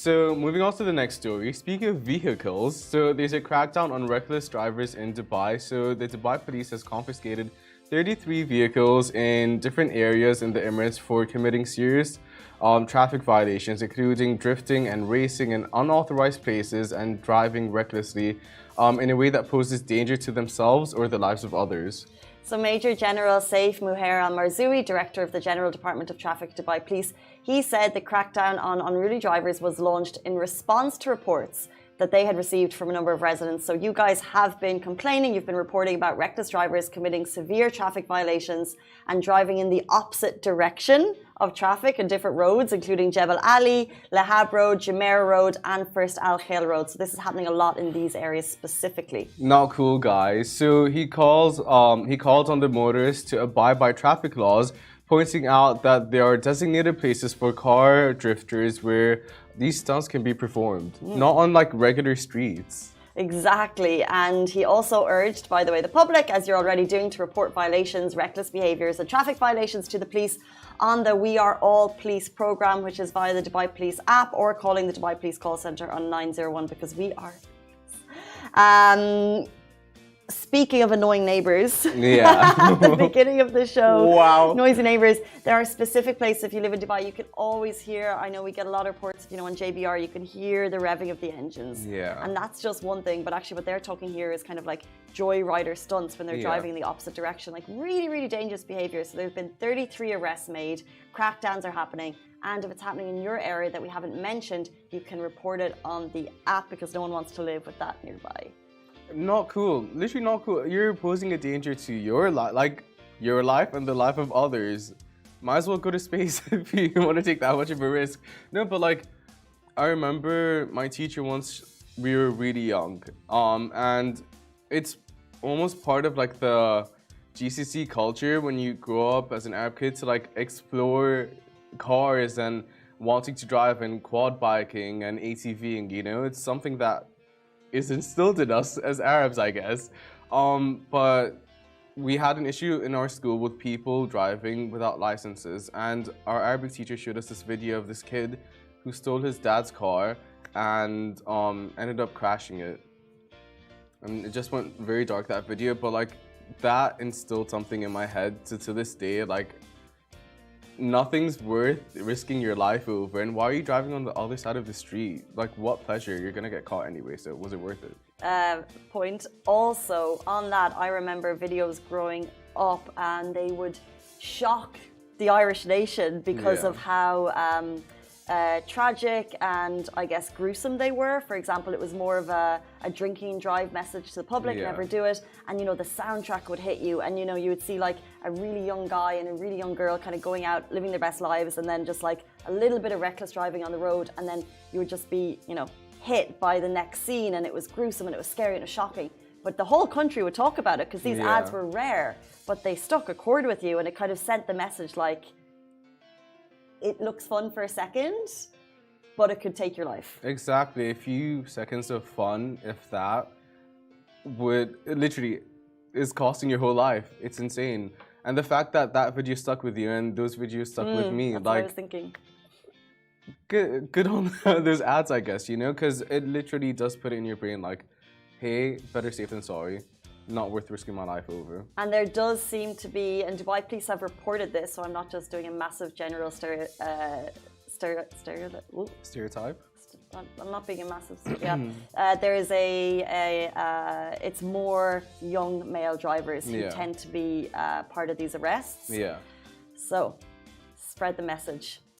So moving on to the next story. Speaking of vehicles, so there's a crackdown on reckless drivers in Dubai. So the Dubai police has confiscated 33 vehicles in different areas in the Emirates for committing serious traffic violations, including drifting and racing in unauthorized places and driving recklessly in a way that poses danger to themselves or the lives of others. So Major General Saif Muhair Al-Marzoui, Director of the General Department of Traffic Dubai Police, he said the crackdown on unruly drivers was launched in response to reports that they had received from a number of residents. So you guys have been complaining, you've been reporting about reckless drivers committing severe traffic violations and driving in the opposite direction of traffic on different roads, including Jebel Ali, Lahab Road, Jumeirah Road, and First Al Khail Road. So this is happening a lot in these areas specifically. Not cool, guys. So he calls on the motorists to abide by traffic laws, pointing out that there are designated places for car drifters where these stunts can be performed, not on like regular streets. Exactly. And he also urged, by the way, the public, as you're already doing, to report violations, reckless behaviours and traffic violations to the police on the We Are All Police programme, which is via the Dubai Police app or calling the Dubai Police call centre on 901 because we are Speaking of annoying neighbours, at the beginning of the show, wow, noisy neighbours, there are specific places. If you live in Dubai, you can always hear, I know we get a lot of reports, on JBR, you can hear the revving of the engines. Yeah. And that's just one thing, but actually what they're talking here is kind of like joyrider stunts when they're driving in the opposite direction, like really, really dangerous behaviour. So there's been 33 arrests made, crackdowns are happening, and if it's happening in your area that we haven't mentioned, you can report it on the app because no one wants to live with that nearby. Not cool. Literally not cool. You're posing a danger to your life, like your life and the life of others. Might as well go to space if you want to take that much of a risk. No, but like, I remember my teacher once, we were really young, and it's almost part of like the GCC culture when you grow up as an Arab kid to like explore cars and wanting to drive and quad biking and ATVing, it's something that is instilled in us as Arabs, I guess. But we had an issue in our school with people driving without licenses, and our Arabic teacher showed us this video of this kid who stole his dad's car and ended up crashing it. And it just went very dark, that video, but like that instilled something in my head to this day, like nothing's worth risking your life over. And why are you driving on the other side of the street? Like, what pleasure? You're gonna get caught anyway, so was it worth it? Point. Also, on that, I remember videos growing up and they would shock the Irish nation because of how tragic and, I guess, gruesome they were. For example, it was more of a drinking and drive message to the public, never do it. And, the soundtrack would hit you and, you would see like a really young guy and a really young girl kind of going out, living their best lives, and then just like a little bit of reckless driving on the road, and then you would just be, hit by the next scene, and it was gruesome and it was scary and it was shocking. But the whole country would talk about it because these ads were rare, but they stuck a chord with you, and it kind of sent the message like, it looks fun for a second, but it could take your life. Exactly. A few seconds of fun, if that, it literally is costing your whole life. It's insane. And the fact that that video stuck with you and those videos stuck with me, that's like, what I was thinking. Good on those ads, I guess, because it literally does put it in your brain like, hey, better safe than sorry. Not worth risking my life over. And there does seem to be, and Dubai police have reported this, so I'm not just doing a massive general stereotype. I'm not being a massive, there is it's more young male drivers who tend to be part of these arrests. Yeah. So, spread the message.